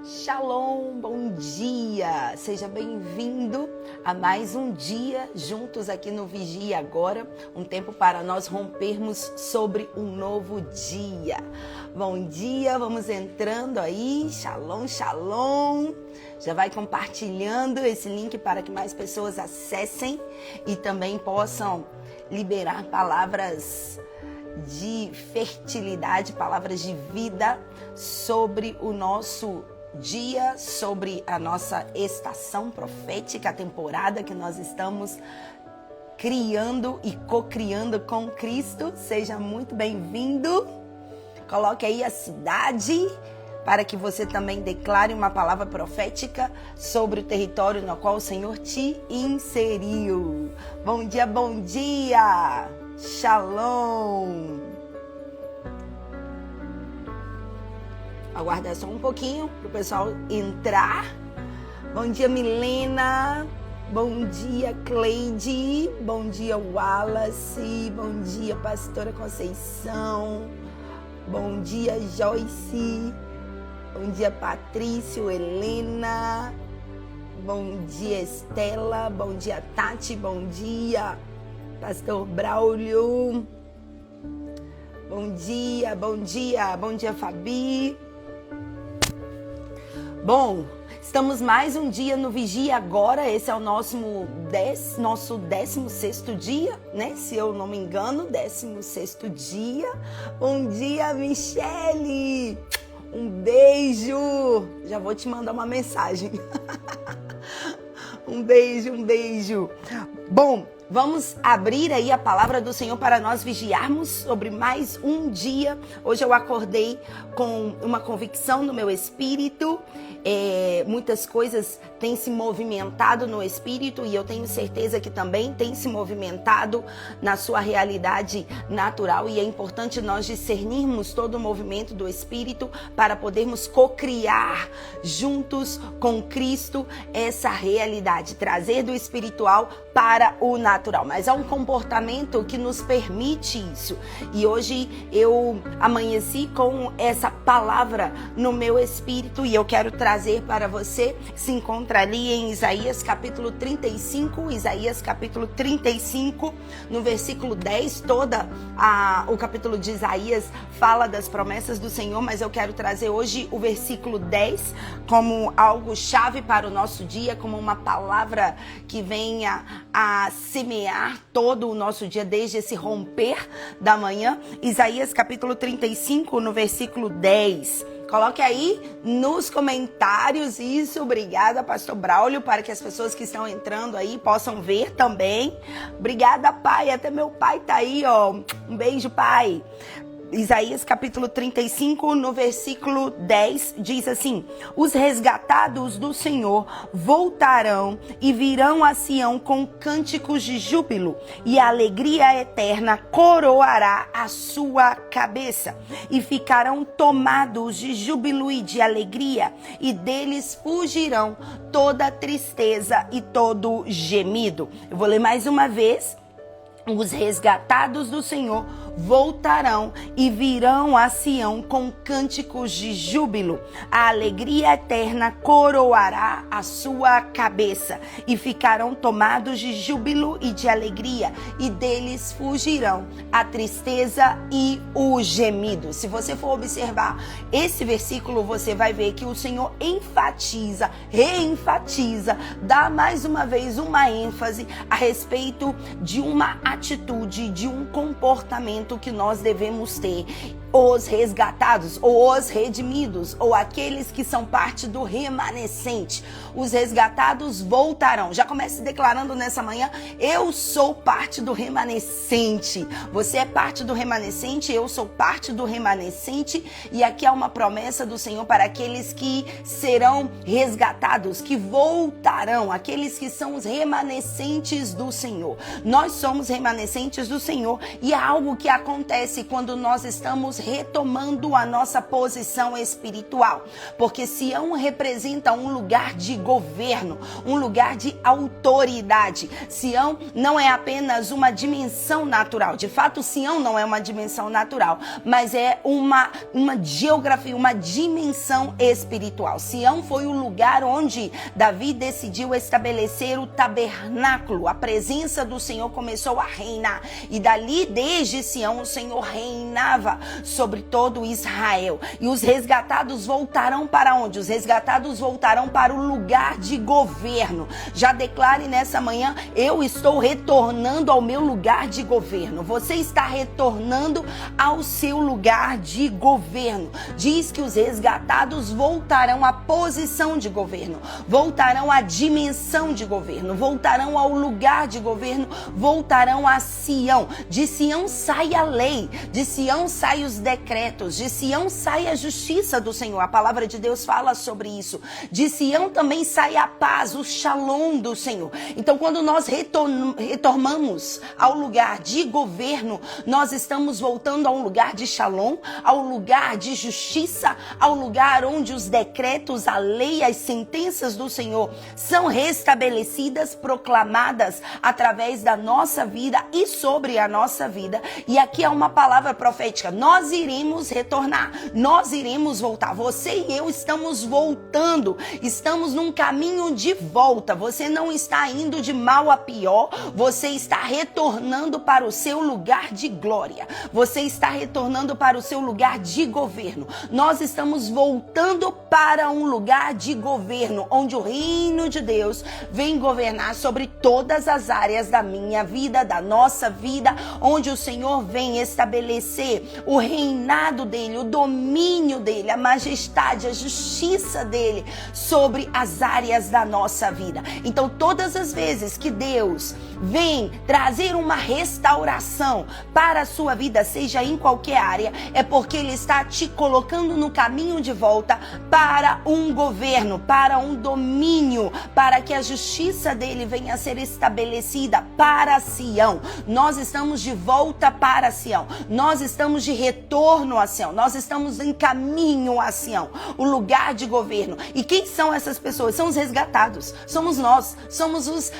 Shalom, bom dia! Seja bem-vindo a mais um dia juntos aqui no Vigia Agora, um tempo para nós rompermos sobre um novo dia. Bom dia, vamos entrando aí, shalom, shalom! Já vai compartilhando esse link para que mais pessoas acessem e também possam liberar palavras de fertilidade, palavras de vida sobre o nosso dia, sobre a nossa estação profética, a temporada que nós estamos criando e co-criando com Cristo. Seja muito bem-vindo. Coloque aí a cidade para que você também declare uma palavra profética sobre o território no qual o Senhor te inseriu. Bom dia, bom dia! Shalom! Aguardar só um pouquinho para o pessoal entrar. Bom dia, Milena. Bom dia, Cleide. Bom dia, Wallace. Bom dia, Pastora Conceição. Bom dia, Joyce. Bom dia, Patrício, Helena. Bom dia, Estela. Bom dia, Tati. Bom dia, Pastor Braulio. Bom dia, bom dia. Bom dia, Fabi. Bom, estamos mais um dia no Vigia Agora. Esse é o nosso 16º dia, né? Se eu não me engano, 16º dia. Bom dia, Michele! Um beijo! Já vou te mandar uma mensagem. Um beijo, um beijo. Bom, vamos abrir aí a palavra do Senhor para nós vigiarmos sobre mais um dia. Hoje eu acordei com uma convicção no meu espírito. Muitas coisas têm se movimentado no espírito e eu tenho certeza que também tem se movimentado na sua realidade natural, e é importante nós discernirmos todo o movimento do espírito para podermos co-criar juntos com Cristo essa realidade, trazer do espiritual para o natural. Mas há um comportamento que nos permite isso, e hoje eu amanheci com essa palavra no meu espírito e eu quero trazer para você. Se encontra ali em Isaías capítulo 35, Isaías capítulo 35, no versículo 10, o capítulo de Isaías fala das promessas do Senhor, mas eu quero trazer hoje o versículo 10 como algo chave para o nosso dia, como uma palavra que venha a semear todo o nosso dia, desde esse romper da manhã. Isaías capítulo 35, no versículo 10. Coloque aí nos comentários isso. Obrigada, Pastor Braulio, para que as pessoas que estão entrando aí possam ver também. Obrigada, pai. Até meu pai tá aí, ó. Um beijo, pai. Isaías capítulo 35, no versículo 10, diz assim: os resgatados do Senhor voltarão e virão a Sião com cânticos de júbilo, e a alegria eterna coroará a sua cabeça, e ficarão tomados de júbilo e de alegria, e deles fugirão toda tristeza e todo gemido. Eu vou ler mais uma vez. Os resgatados do Senhor voltarão e virão a Sião com cânticos de júbilo. A alegria eterna coroará a sua cabeça, e ficarão tomados de júbilo e de alegria, e deles fugirão a tristeza e o gemido. Se você for observar esse versículo, você vai ver que o Senhor enfatiza, reenfatiza, dá mais uma vez uma ênfase a respeito de uma atitude, de um comportamento que nós devemos ter. Os resgatados, ou os redimidos, ou aqueles que são parte do remanescente. Os resgatados voltarão. Já comece declarando nessa manhã: eu sou parte do remanescente. Você é parte do remanescente, eu sou parte do remanescente. E aqui há uma promessa do Senhor para aqueles que serão resgatados, que voltarão, aqueles que são os remanescentes do Senhor. Nós somos remanescentes do Senhor, e há algo que acontece quando nós estamos retomando a nossa posição espiritual, porque Sião representa um lugar de governo, um lugar de autoridade. Sião não é apenas uma dimensão natural. De fato, Sião não é uma dimensão natural, mas é uma geografia, uma dimensão espiritual. Sião foi o lugar onde Davi decidiu estabelecer o tabernáculo. A presença do Senhor começou a reinar. E dali, desde Sião, o Senhor reinava sobre todo Israel. E os resgatados voltarão para onde? Os resgatados voltarão para o lugar de governo. Já declare nessa manhã: eu estou retornando ao meu lugar de governo. Você está retornando ao seu lugar de governo. Diz que os resgatados voltarão à posição de governo, voltarão à dimensão de governo, voltarão ao lugar de governo, voltarão a Sião. De Sião sai a lei, de Sião sai os decretos, de Sião sai a justiça do Senhor. A palavra de Deus fala sobre isso. De Sião também sai a paz, o shalom do Senhor. Então, quando nós retornamos ao lugar de governo, nós estamos voltando a um lugar de shalom, ao lugar de justiça, ao lugar onde os decretos, a lei, as sentenças do Senhor são restabelecidas, proclamadas através da nossa vida e sobre a nossa vida. E aqui é uma palavra profética: nós iremos retornar, nós iremos voltar. Você e eu estamos voltando, estamos num caminho de volta. Você não está indo de mal a pior, você está retornando para o seu lugar de glória, você está retornando para o seu lugar de governo. Nós estamos voltando para um lugar de governo, onde o reino de Deus vem governar sobre todas as áreas da minha vida, da nossa vida, onde o Senhor vem estabelecer o reinado dele, o domínio dele, a majestade, a justiça dele sobre as áreas da nossa vida. Então, todas as vezes que Deus vem trazer uma restauração para a sua vida, seja em qualquer área, é porque ele está te colocando no caminho de volta para um governo, para um domínio, para que a justiça dele venha a ser estabelecida para Sião. Nós estamos de volta para Sião, nós estamos de retorno a Sião, nós estamos em caminho a Sião, o lugar de governo. E quem são essas pessoas? São os resgatados, somos nós, somos os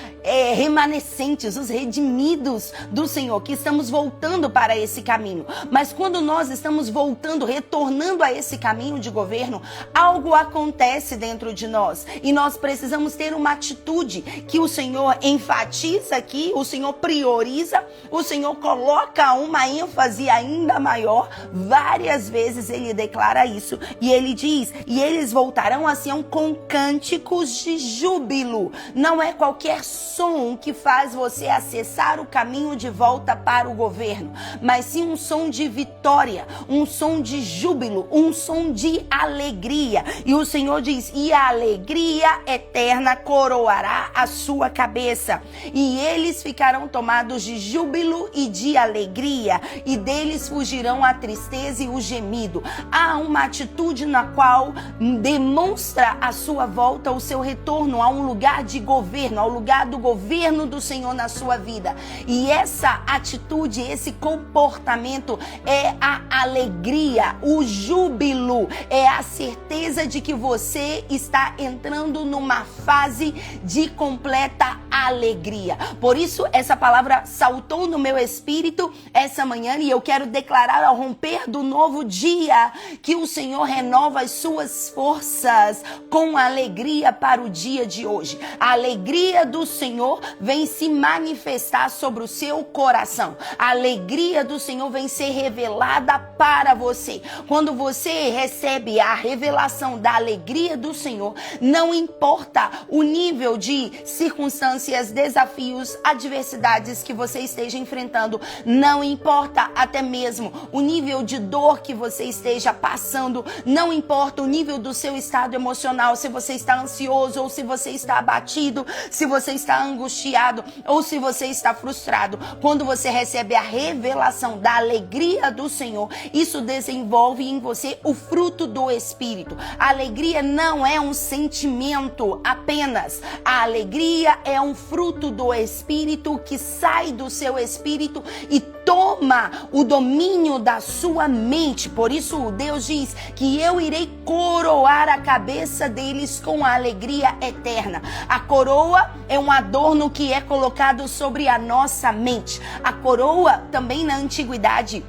remanescentes, os redimidos do Senhor, que estamos voltando para esse caminho. Mas quando nós estamos voltando, retornando a esse caminho de governo, algo acontece dentro de nós e nós precisamos ter uma atitude que o Senhor enfatiza aqui, o Senhor prioriza, o Senhor coloca uma ênfase ainda maior. Várias vezes ele declara isso e ele diz: e eles voltarão a Sião com cânticos de júbilo. Não é qualquer som que faz você acessar o caminho de volta para o governo, mas sim um som de vitória, um som de júbilo, um som de alegria. E o Senhor diz: e a alegria eterna coroará a sua cabeça, e eles ficarão tomados de júbilo e de alegria, e deles fugirão a tristeza e o gemido. Há uma atitude na qual demonstra a sua volta, o seu retorno a um lugar de governo, ao lugar do governo do Senhor na sua vida. E essa atitude, esse comportamento é a alegria, o júbilo, é a certeza de que você está entrando numa fase de completa alegria. Por isso, essa palavra saltou no meu espírito essa manhã e eu quero declarar ao romper do novo dia que o Senhor renova as suas forças com alegria para o dia de hoje. A alegria do Senhor vem se manifestar sobre o seu coração. A alegria do Senhor vem ser revelada para você. Quando você recebe a revelação da alegria do Senhor, não importa o nível de circunstâncias, desafios, adversidades que você esteja enfrentando, não importa até mesmo o nível de dor que você esteja passando, não importa o nível do seu estado emocional, se você está ansioso ou se você está abatido, se você está angustiado ou se você está frustrado. Quando você recebe a revelação da alegria do Senhor, isso desenvolve em você o fruto do Espírito. A alegria não é um sentimento apenas, a alegria é um fruto do Espírito que sai do seu espírito e toma o domínio da sua mente. Por isso Deus diz que eu irei coroar a cabeça deles com a alegria eterna. A coroa é um adorno que é colocado sobre a nossa mente. A coroa também na antiguidade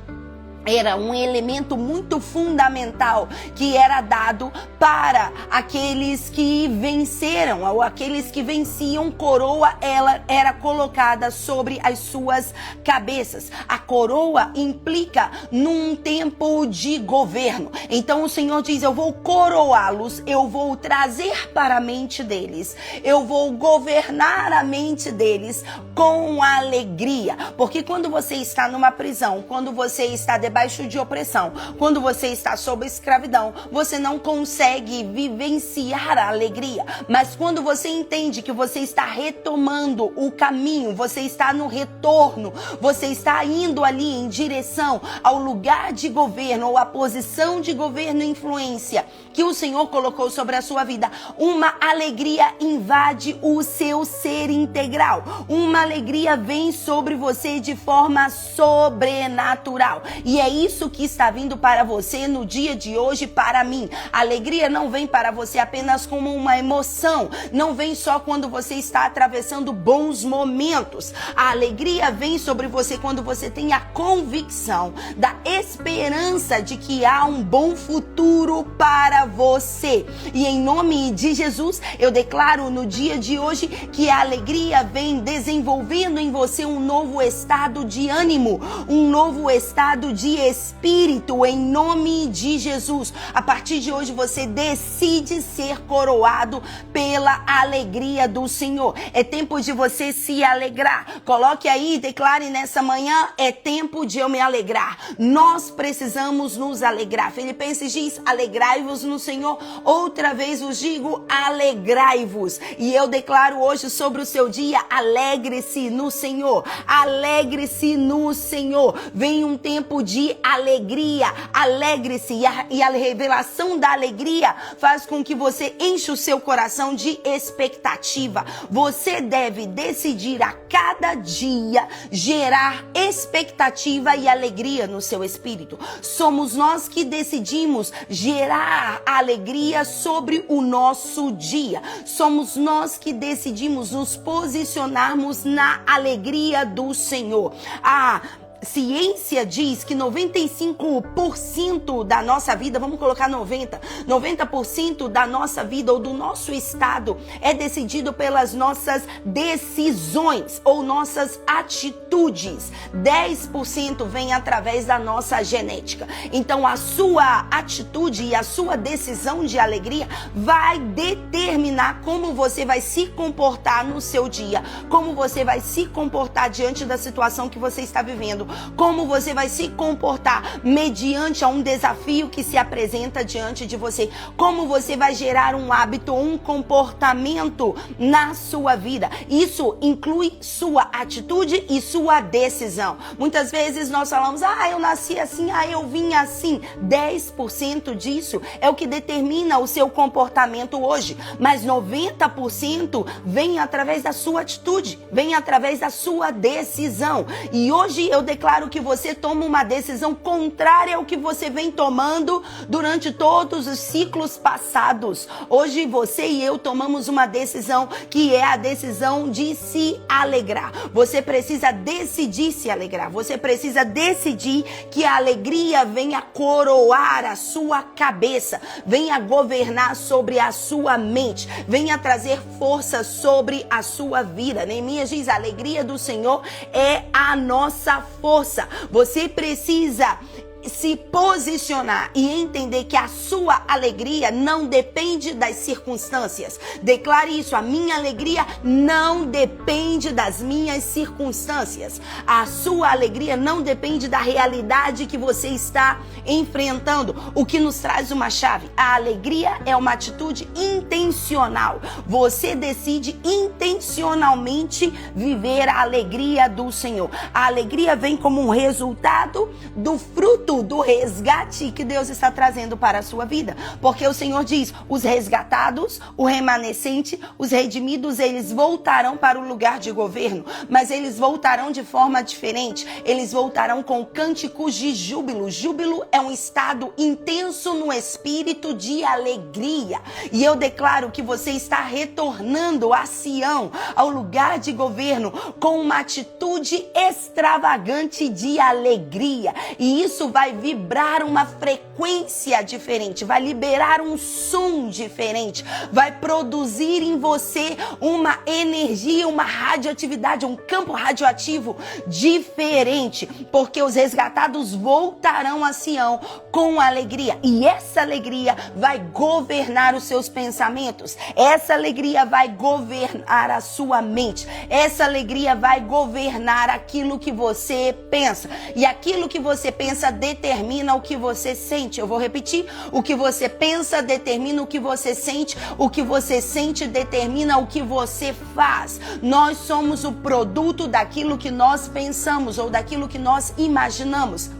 era um elemento muito fundamental que era dado para aqueles que venceram, ou aqueles que venciam. Coroa, ela era colocada sobre as suas cabeças. A coroa implica num tempo de governo. Então o Senhor diz: eu vou coroá-los, eu vou trazer para a mente deles, eu vou governar a mente deles com alegria. Porque quando você está numa prisão, quando você está debaixo de opressão, quando você está sob escravidão, você não consegue vivenciar a alegria. Mas quando você entende que você está retomando o caminho, você está no retorno, você está indo ali em direção ao lugar de governo ou à posição de governo e influência que o Senhor colocou sobre a sua vida, uma alegria invade o seu ser integral. Uma alegria vem sobre você de forma sobrenatural. E é isso que está vindo para você no dia de hoje, para mim. A alegria não vem para você apenas como uma emoção, não vem só quando você está atravessando bons momentos. A alegria vem sobre você quando você tem a convicção da esperança de que há um bom futuro para você. E em nome de Jesus, eu declaro no dia de hoje que a alegria vem desenvolvendo em você um novo estado de ânimo, um novo estado de espírito, em nome de Jesus. A partir de hoje você decide ser coroado pela alegria do Senhor. É tempo de você se alegrar. Coloque aí, declare nessa manhã: é tempo de eu me alegrar. Nós precisamos nos alegrar. Filipenses diz: alegrai-vos no Senhor. Outra vez vos digo: alegrai-vos. E eu declaro hoje sobre o seu dia: alegre-se no Senhor. Alegre-se no Senhor. Vem um tempo de alegria. Alegre-se. E a revelação da alegria faz com que você enche o seu coração de expectativa. Você deve decidir a cada dia gerar expectativa e alegria no seu espírito. Somos nós que decidimos gerar alegria sobre o nosso dia. Somos nós que decidimos nos posicionarmos na alegria do Senhor. A ciência diz que 95% da nossa vida, vamos colocar 90% da nossa vida ou do nosso estado é decidido pelas nossas decisões ou nossas atitudes. 10% vem através da nossa genética. Então a sua atitude e a sua decisão de alegria vai determinar como você vai se comportar no seu dia, como você vai se comportar diante da situação que você está vivendo, como você vai se comportar mediante a um desafio que se apresenta diante de você, como você vai gerar um hábito, um comportamento na sua vida. Isso inclui sua atitude e sua decisão. Muitas vezes nós falamos: eu nasci assim, eu vim assim. 10% disso é o que determina o seu comportamento hoje, mas 90% vem através da sua atitude, vem através da sua decisão. E hoje eu declaro que você toma uma decisão contrária ao que você vem tomando durante todos os ciclos passados. Hoje você e eu tomamos uma decisão que é a decisão de se alegrar. Você precisa decidir se alegrar. Você precisa decidir que a alegria venha coroar a sua cabeça, venha governar sobre a sua mente, venha trazer força sobre a sua vida. Neemias diz: a alegria do Senhor é a nossa força. Você precisa se posicionar e entender que a sua alegria não depende das circunstâncias. Declare isso: a minha alegria não depende das minhas circunstâncias. A sua alegria não depende da realidade que você está enfrentando. O que nos traz uma chave: a alegria é uma atitude intencional. Você decide intencionalmente viver a alegria do Senhor. A alegria vem como um resultado do fruto fruto do resgate que Deus está trazendo para a sua vida. Porque o Senhor diz, os resgatados, o remanescente, os redimidos, eles voltarão para o lugar de governo, mas eles voltarão de forma diferente. Eles voltarão com cânticos de júbilo. Júbilo é um estado intenso no espírito de alegria. E eu declaro que você está retornando a Sião, ao lugar de governo, com uma atitude extravagante de alegria. E isso vai vibrar uma frequência diferente, vai liberar um som diferente, vai produzir em você uma energia, uma radioatividade, um campo radioativo diferente, porque os resgatados voltarão a Sião com alegria. E essa alegria vai governar os seus pensamentos. Essa alegria vai governar a sua mente. Essa alegria vai governar aquilo que você pensa. E aquilo que você pensa determina o que você sente. Eu vou repetir. O que você pensa determina o que você sente. O que você sente determina o que você faz. Nós somos o produto daquilo que nós pensamos ou daquilo que nós imaginamos.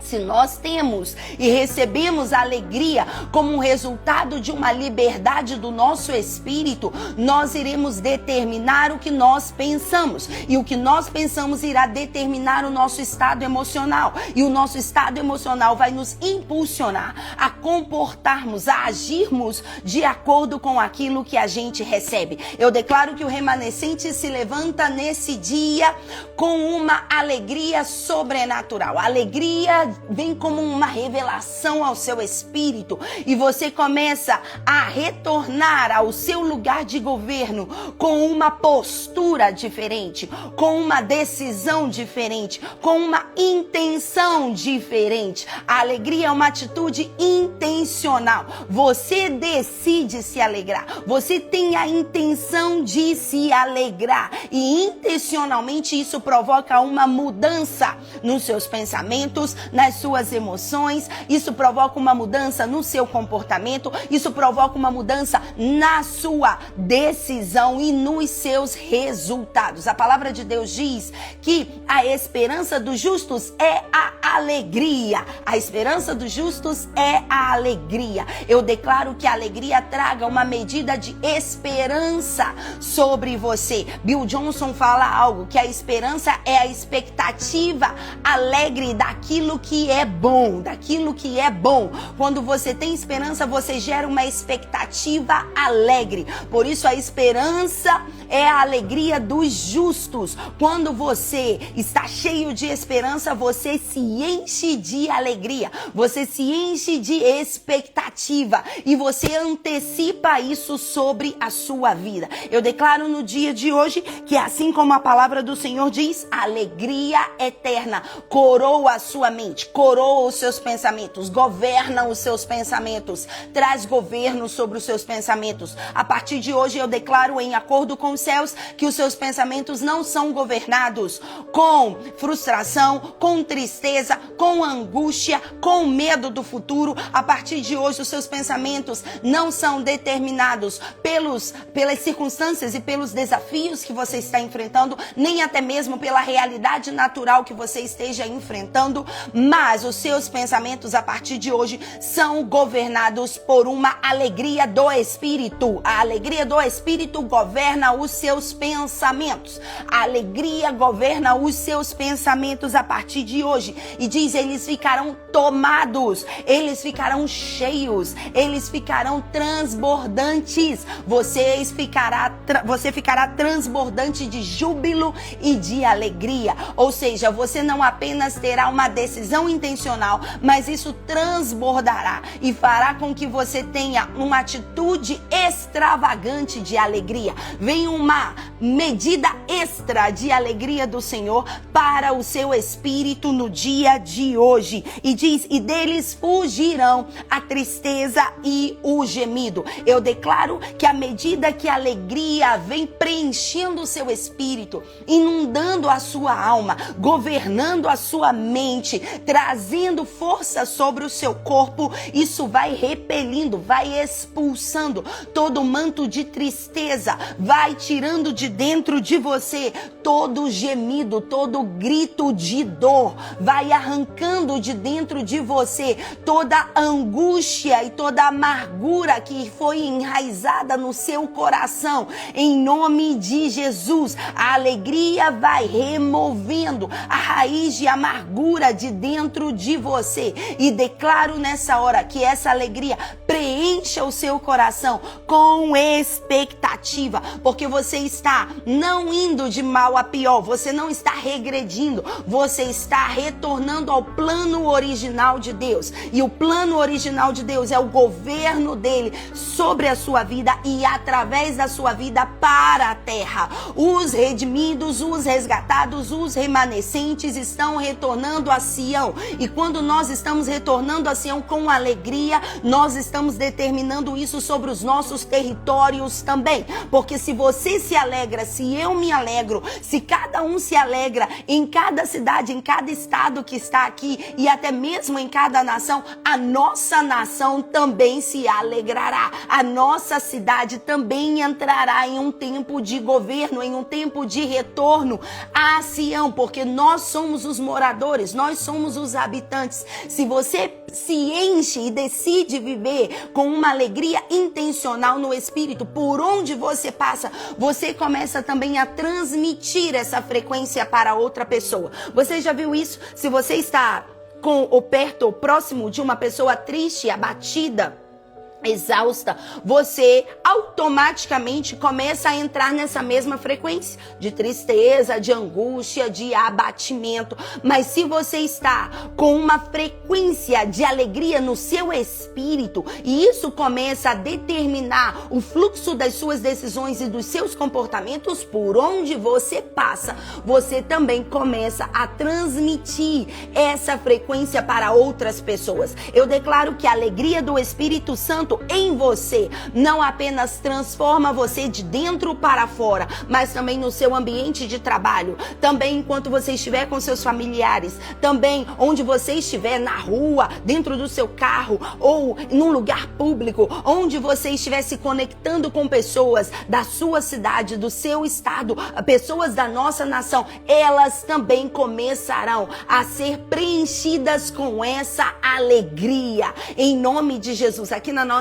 Se nós temos e recebemos a alegria como um resultado de uma liberdade do nosso espírito, nós iremos determinar o que nós pensamos. E o que nós pensamos irá determinar o nosso estado emocional. E o nosso estado emocional vai nos impulsionar a comportarmos, a agirmos de acordo com aquilo que a gente recebe. Eu declaro que o remanescente se levanta nesse dia com uma alegria sobrenatural. A alegria vem como uma revelação ao seu espírito e você começa a retornar ao seu lugar de governo com uma postura diferente, com uma decisão diferente, com uma intenção diferente. A alegria é uma atitude intencional. Você decide se alegrar. Você tem a intenção de se alegrar e intencionalmente isso provoca uma mudança nos seus pensamentos, nas suas emoções, isso provoca uma mudança no seu comportamento, isso provoca uma mudança na sua decisão e nos seus resultados. A palavra de Deus diz que a esperança dos justos é a alegria. A esperança dos justos é a alegria. Eu declaro que a alegria traga uma medida de esperança sobre você. Bill Johnson fala algo, que a esperança é a expectativa alegre daquilo que é bom, daquilo que é bom. Quando você tem esperança, você gera uma expectativa alegre. Por isso a esperança é a alegria dos justos. Quando você está cheio de esperança, você se enche de alegria, você se enche de expectativa e você antecipa isso sobre a sua vida. Eu declaro no dia de hoje que assim como a palavra do Senhor diz, a alegria eterna coroa a sua mente, coroa os seus pensamentos, governa os seus pensamentos, traz governo sobre os seus pensamentos. A partir de hoje eu declaro em acordo com os céus que os seus pensamentos não são governados com frustração, com tristeza, com angústia, com medo do futuro. A partir de hoje os seus pensamentos não são determinados pelas circunstâncias e pelos desafios que você está enfrentando, nem até mesmo pela realidade natural que você esteja enfrentando, mas os seus pensamentos a partir de hoje são governados por uma alegria do Espírito. A alegria do Espírito governa os seus pensamentos. A alegria governa os seus pensamentos a partir de hoje. E diz, eles ficarão tomados, eles ficarão cheios, eles ficarão transbordantes. Você ficará transbordante de júbilo e de alegria. Ou seja, você não apenas terá uma decisão intencional, mas isso transbordará e fará com que você tenha uma atitude extravagante de alegria. Vem uma medida extra de alegria do Senhor para o seu espírito no dia de hoje. E diz, e deles fugirão a tristeza e o gemido. Eu declaro que à medida que a alegria vem preenchendo o seu espírito, inundando a sua alma, governando a sua mente, trazendo força sobre o seu corpo. Isso vai repelindo, vai expulsando todo manto de tristeza, vai tirando de dentro de você todo gemido, todo grito de dor, vai arrancando de dentro de você toda angústia e toda amargura que foi enraizada no seu coração. Em nome de Jesus, a alegria vai removendo a raiz de amargura de dentro de você. E declaro nessa hora que essa alegria preencha o seu coração com expectativa, porque você está não indo de mal a pior, você não está regredindo, você está retornando ao plano original de Deus. E o plano original de Deus é o governo dele sobre a sua vida e através da sua vida para a terra. Os redimidos, os resgatados, os remanescentes estão retornando a Sião. E quando nós estamos retornando a Sião com alegria, nós estamos determinando isso sobre os nossos territórios também. Porque se você se alegra, se eu me alegro, se cada um se alegra em cada cidade, em cada estado que está aqui e até mesmo em cada nação, a nossa nação também se alegrará. A nossa cidade também entrará em um tempo de governo, em um tempo de retorno a Sião, porque nós somos os moradores, nós somos os habitantes. Se você se enche e decide viver com uma alegria intencional no espírito, por onde você passa, você começa também a transmitir essa frequência para outra pessoa. Você já viu isso? Se você está com ou perto ou próximo de uma pessoa triste, abatida, exausta, você automaticamente começa a entrar nessa mesma frequência de tristeza, de angústia, de abatimento. Mas se você está com uma frequência de alegria no seu espírito, e isso começa a determinar o fluxo das suas decisões e dos seus comportamentos por onde você passa, você também começa a transmitir essa frequência para outras pessoas. Eu declaro que a alegria do Espírito Santo em você não apenas transforma você de dentro para fora, mas também no seu ambiente de trabalho, também enquanto você estiver com seus familiares, também onde você estiver, na rua, dentro do seu carro ou num lugar público, onde você estiver se conectando com pessoas da sua cidade, do seu estado, pessoas da nossa nação, elas também começarão a ser preenchidas com essa alegria. Em nome de Jesus, aqui na nossa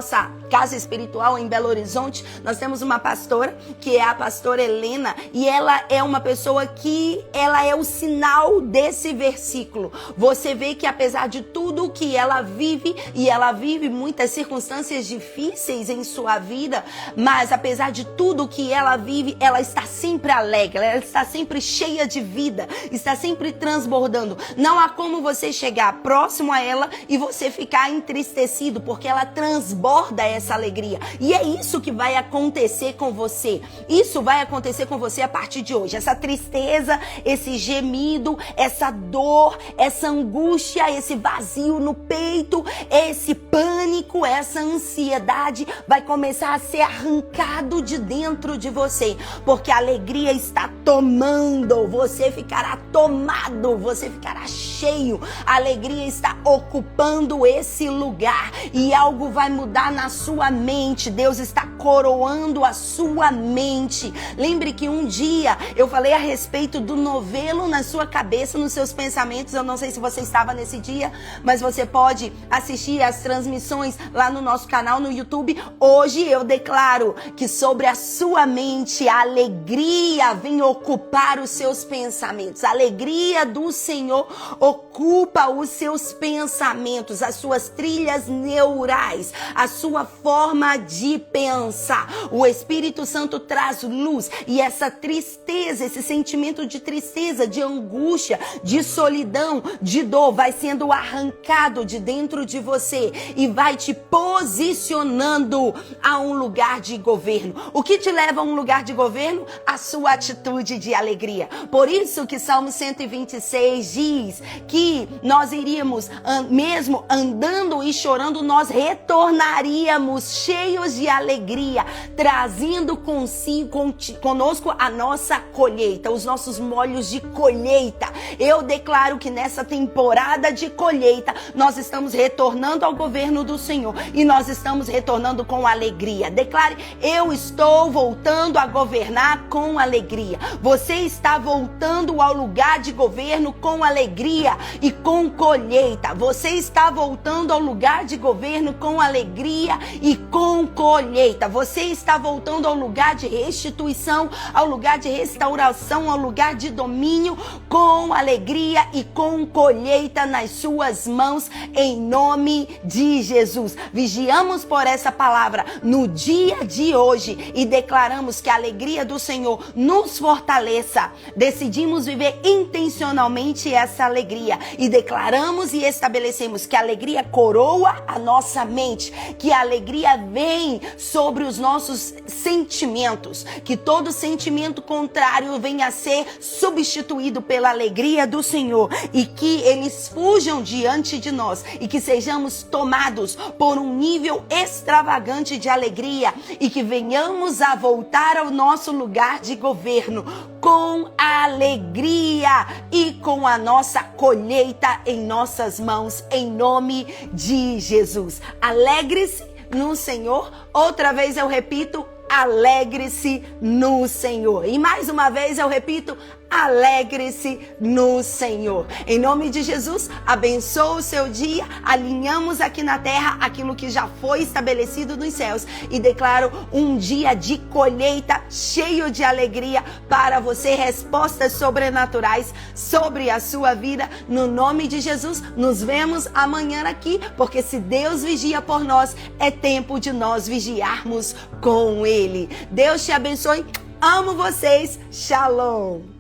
casa espiritual em Belo Horizonte, nós temos uma pastora, que é a pastora Helena, e ela é uma pessoa que ela é o sinal desse versículo. Você vê que apesar de tudo que ela vive, e ela vive muitas circunstâncias difíceis em sua vida, mas apesar de tudo que ela vive, ela está sempre alegre, ela está sempre cheia de vida, está sempre transbordando. Não há como você chegar próximo a ela e você ficar entristecido, porque ela transborda essa alegria. E é isso que vai acontecer com você. Isso vai acontecer com você a partir de hoje. Essa tristeza, esse gemido, essa dor, essa angústia, esse vazio no peito, esse pânico, essa ansiedade vai começar a ser arrancado de dentro de você, porque a alegria está tomando, você ficará tomado, você ficará cheio, a alegria está ocupando esse lugar e algo vai mudar na sua mente. Deus está coroando a sua mente. Lembre que um dia eu falei a respeito do novelo na sua cabeça, nos seus pensamentos. Eu não sei se você estava nesse dia, mas você pode assistir as transmissões lá no nosso canal no YouTube. Hoje eu declaro que sobre a sua mente a alegria vem ocupar os seus pensamentos. A alegria do Senhor ocupa os seus pensamentos, as suas trilhas neurais, a sua forma de pensar. O Espírito Santo traz luz e essa tristeza, esse sentimento de tristeza, de angústia, de solidão, de dor vai sendo arrancado de dentro de você e vai te posicionando a um lugar de governo. O que te leva a um lugar de governo? A sua atitude de alegria. Por isso que Salmo 126 diz que nós iríamos, mesmo andando e chorando, nós retornaremos voltaríamos cheios de alegria, trazendo conosco a nossa colheita, os nossos molhos de colheita. Eu declaro que nessa temporada de colheita, nós estamos retornando ao governo do Senhor e nós estamos retornando com alegria. Declare: eu estou voltando a governar com alegria. Você está voltando ao lugar de governo com alegria e com colheita. Você está voltando ao lugar de governo com alegria e com colheita. Você está voltando ao lugar de restituição, ao lugar de restauração, ao lugar de domínio com alegria e com colheita nas suas mãos, em nome de Jesus. Vigiamos por essa palavra no dia de hoje e declaramos que a alegria do Senhor nos fortaleça. Decidimos viver intencionalmente essa alegria e declaramos e estabelecemos que a alegria coroa a nossa mente, que a alegria vem sobre os nossos sentimentos, que todo sentimento contrário venha a ser substituído pela alegria do Senhor e que eles fujam diante de nós e que sejamos tomados por um nível extravagante de alegria e que venhamos a voltar ao nosso lugar de governo com alegria e com a nossa colheita em nossas mãos, em nome de Jesus. Alegre-se no Senhor. Outra vez eu repito: alegre-se no Senhor. E mais uma vez eu repito: alegre-se no Senhor. Em nome de Jesus, abençoa o seu dia. Alinhamos aqui na terra aquilo que já foi estabelecido nos céus e declaro um dia de colheita cheio de alegria para você, respostas sobrenaturais sobre a sua vida. No nome de Jesus, nos vemos amanhã aqui, porque se Deus vigia por nós, é tempo de nós vigiarmos com Ele. Deus te abençoe. Amo vocês. Shalom.